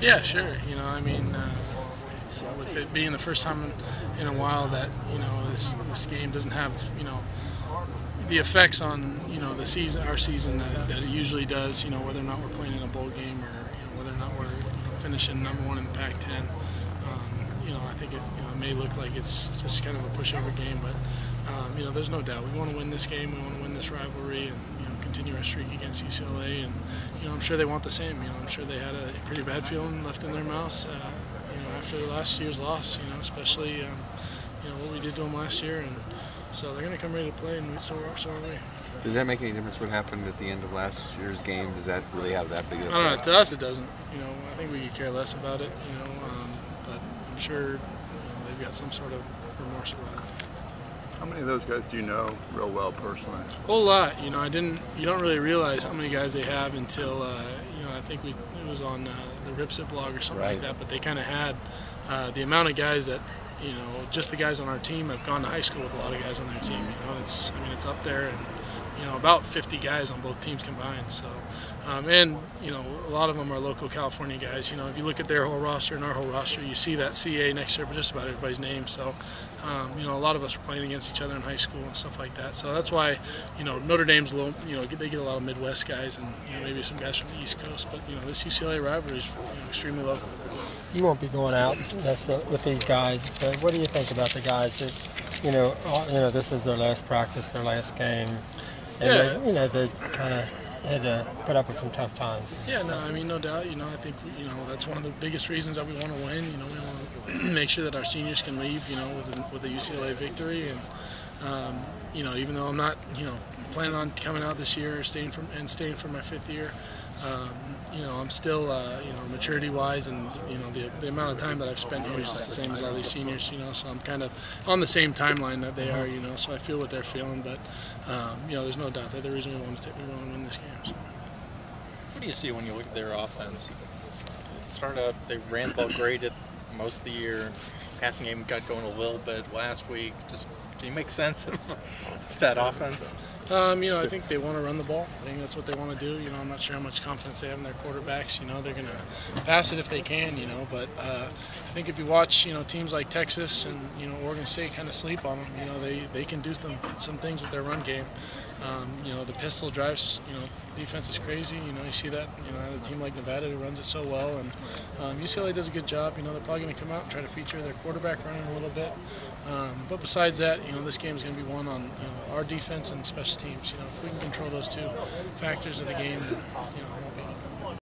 Yeah, sure. I mean, with it being the first time in a while that this game doesn't have the effects on the season, our season that it usually does. Whether or not we're playing in a bowl game or whether or not we're finishing #1 in the Pac-10. I think it may look like it's just kind of a pushover game, but there's no doubt we want to win this game. We want to win this rivalry and continue our streak against UCLA. And I'm sure they want the same. I'm sure they had a pretty bad feeling left in their mouths. After last year's loss, especially what we did to them last year, and so they're going to come ready to play, and so are we. Does that make any difference what happened at the end of last year's game? Does that really have that big of a I don't know. To us, it doesn't. I think we could care less about it. But I'm sure they've got some sort of remorse about it. How many of those guys do you know real well personally? A whole lot. You don't really realize how many guys they have until I think it was on the Ripsit blog or something like that. But they kind of had the amount of guys that just the guys on our team. I've gone to high school with a lot of guys on their team. It's up there, and about 50 guys on both teams combined. So, and a lot of them are local California guys. If you look at their whole roster and our whole roster, you see that CA next to just about everybody's name. So, a lot of us are playing against each other in high school and stuff like that. So that's why, Notre Dame's a little, they get a lot of Midwest guys and maybe some guys from the East Coast. But this UCLA rivalry is extremely local. You won't be going out with these guys, but what do you think about the guys that, this is their last practice, their last game, and they kind of had to put up with some tough times? Yeah, no, I mean, no doubt. I think that's one of the biggest reasons that we want to win. We want to make sure that our seniors can leave, with a UCLA victory, and even though I'm not, planning on coming out this year or staying for my 5th year. I'm still, maturity-wise, and the amount of time that I've spent here is just the same as all these seniors. So I'm kind of on the same timeline that they are. So I feel what they're feeling, but there's no doubt they're the reason we want to win this game. So. What do you see when you look at their offense? It started out, they ran the ball great at most of the year. Passing game got going a little bit last week. Just can you make sense of that offense? I think they want to run the ball. I think that's what they want to do. I'm not sure how much confidence they have in their quarterbacks. They're going to pass it if they can, but I think if you watch, teams like Texas and, Oregon State kind of sleep on them. They can do some things with their run game. The pistol drives, defense is crazy. You see that, a team like Nevada who runs it so well. And UCLA does a good job. They're probably going to come out and try to feature their quarterback running a little bit. But besides that, this game is going to be won on our defense and special teams. If we can control those two factors of the game,